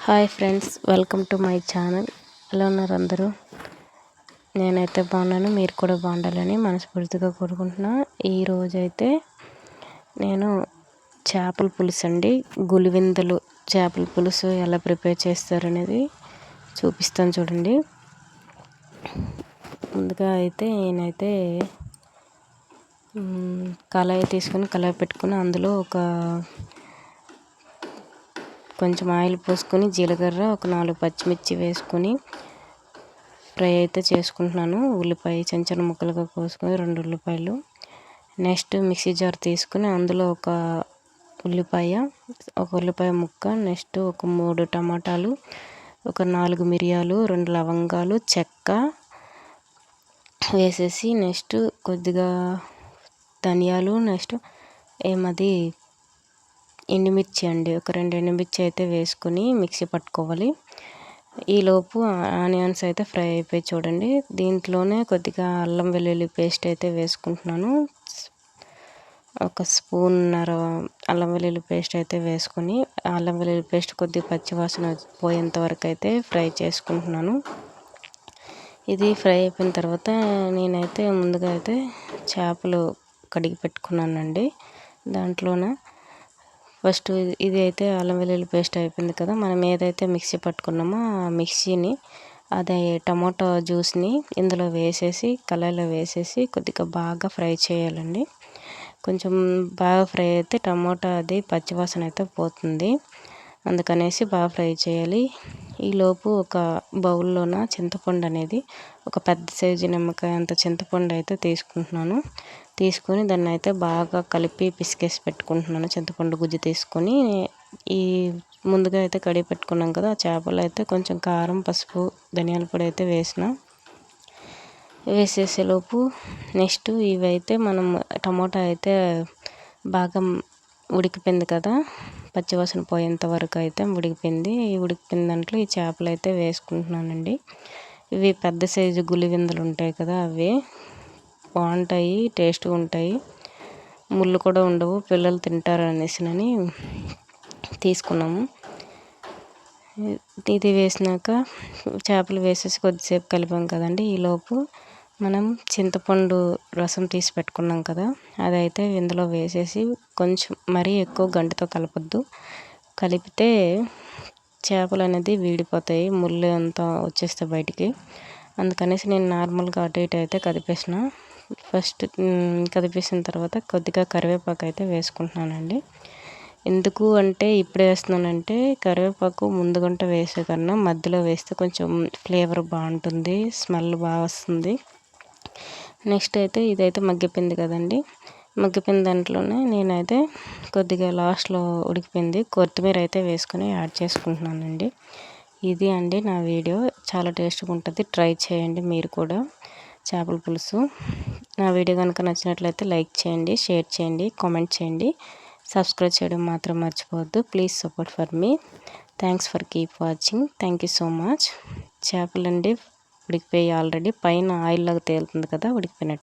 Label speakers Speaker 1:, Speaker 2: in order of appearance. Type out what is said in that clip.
Speaker 1: Hi friends, welcome to my channel. ఎలా ఉన్నారు అందరూ? నేనైతే బాగున్నాను, మీరు కూడా బాగుండాలని మనస్ఫూర్తిగా కోరుకుంటున్నా. ఈరోజైతే నేను చేపల పులుసు అండి, గులివిందలు చేపల పులుసు ఎలా ప్రిపేర్ చేస్తారనేది చూపిస్తాను చూడండి. ముందుగా అయితే నేనైతే కళాయి తీసుకొని కళాయి పెట్టుకుని అందులో కొంచెం ఆయిల్ పోసుకొని జీలకర్ర, ఒక 4 పచ్చిమిర్చి వేసుకొని ఫ్రై అయితే చేసుకుంటున్నాను. ఉల్లిపాయ చిన్న చిన్న ముక్కలుగా కోసుకొని 2 ఉల్లిపాయలు, నెక్స్ట్ మిక్సీ జార్ తీసుకుని అందులో ఒక ఉల్లిపాయ ముక్క, నెక్స్ట్ ఒక 3 టమాటాలు, ఒక 4 మిరియాలు, 2 లవంగాలు, చెక్క వేసేసి నెక్స్ట్ కొద్దిగా ధనియాలు, నెక్స్ట్ ఎండుమిర్చి అండి, ఒక 2 ఎండుమిర్చి అయితే వేసుకుని మిక్సీ పట్టుకోవాలి. ఈలోపు ఆనియన్స్ అయితే ఫ్రై అయిపోయి చూడండి. దీంట్లోనే కొద్దిగా అల్లం వెల్లుల్లి పేస్ట్ అయితే వేసుకుంటున్నాను. ఒక స్పూన్నర అల్లం వెల్లుల్లి పేస్ట్ అయితే వేసుకొని అల్లం వెల్లుల్లి పేస్ట్ కొద్దిగా పచ్చివాసన పోయేంత వరకు అయితే ఫ్రై చేసుకుంటున్నాను. ఇది ఫ్రై అయిపోయిన తర్వాత నేనైతే ముందుగా అయితే చేపలు కడిగి పెట్టుకున్నానండి. దాంట్లోన ఫస్ట్ ఇది అయితే అల్లం వెల్లుల్లి పేస్ట్ అయిపోయింది కదా, మనం ఏదైతే మిక్సీ పట్టుకున్నామో ఆ మిక్సీని అదే టమాటో జ్యూస్ని ఇందులో వేసేసి కళాయిలో వేసేసి కొద్దిగా బాగా ఫ్రై చేయాలండి. కొంచెం బాగా ఫ్రై అయితే టమాటా అది పచ్చివాసన అయితే పోతుంది, అందుకనేసి బాగా ఫ్రై చేయాలి. ఈలోపు ఒక బౌల్లోన చింతపండు అనేది ఒక పెద్ద సైజు నిమ్మకాయ అంత చింతపండు అయితే తీసుకొని దాన్ని అయితే బాగా కలిపి పిసికేసి పెట్టుకుంటున్నాను. చింతపండు గుజ్జు తీసుకొని ఈ ముందుగా అయితే కడిగి పెట్టుకున్నాం కదా, ఆ చేపలు అయితే కొంచెం కారం, పసుపు, ధనియాల పొడి అయితే వేసేసేలోపు నెక్స్ట్ ఇవైతే మనం టమోటా అయితే బాగా ఉడికిపోయింది కదా, పచ్చివాసన పోయేంత వరకు అయితే ఉడికిపోయిన దాంట్లో ఈ చేపలు అయితే వేసుకుంటున్నానండి. ఇవి పెద్ద సైజు గులివిందలు ఉంటాయి కదా, అవి బాగుంటాయి, టేస్ట్గా ఉంటాయి, ముళ్ళు కూడా ఉండవు, పిల్లలు తింటారు అనేసినని తీసుకున్నాము. ఇది వేసినాక చేపలు వేసేసి కొద్దిసేపు కలిపాం కదండి. ఈలోపు మనం చింతపండు రసం తీసి పెట్టుకున్నాం కదా, అదైతే ఇందులో వేసేసి కొంచెం మరీ ఎక్కువ గంటతో కలపొద్దు, కలిపితే చేపలు అనేది వీడిపోతాయి, ముళ్ళు అంతా వచ్చేస్తాయి బయటికి. అందుకనేసి నేను నార్మల్గా అటు ఇటు అయితే కదిపేసిన. ఫస్ట్ కదిపేసిన తర్వాత కొద్దిగా కరివేపాకు అయితే వేసుకుంటున్నానండి. ఎందుకు అంటే ఇప్పుడే వేస్తున్నానంటే కరివేపాకు ముందుగంట వేసే కన్నా మధ్యలో వేస్తే కొంచెం ఫ్లేవర్ బాగుంటుంది, స్మెల్ బాగా వస్తుంది. నెక్స్ట్ అయితే ఇదైతే మగ్గిపోయింది కదండి, మగ్గిపోయిన దాంట్లోనే నేనైతే కొద్దిగా లాస్ట్లో ఉడికిపోయింది కొత్తిమీర అయితే వేసుకొని యాడ్ చేసుకుంటున్నానండి. ఇది అండి నా వీడియో, చాలా టేస్ట్గా ఉంటుంది, ట్రై చేయండి మీరు కూడా చేపల పులుసు. నా వీడియో కనుక నచ్చినట్లయితే లైక్ చేయండి, షేర్ చేయండి, కామెంట్ చేయండి, సబ్స్క్రైబ్ చేయడం మాత్రం మర్చిపోవద్దు. Please support for me. Thanks for keep watching. Thank you so much. చేపలండి ఉడికిపోయి ఆల్రెడీ పైన ఆయిల్ లాగా తేలుతుంది కదా, ఉడికిపోయినట్టు.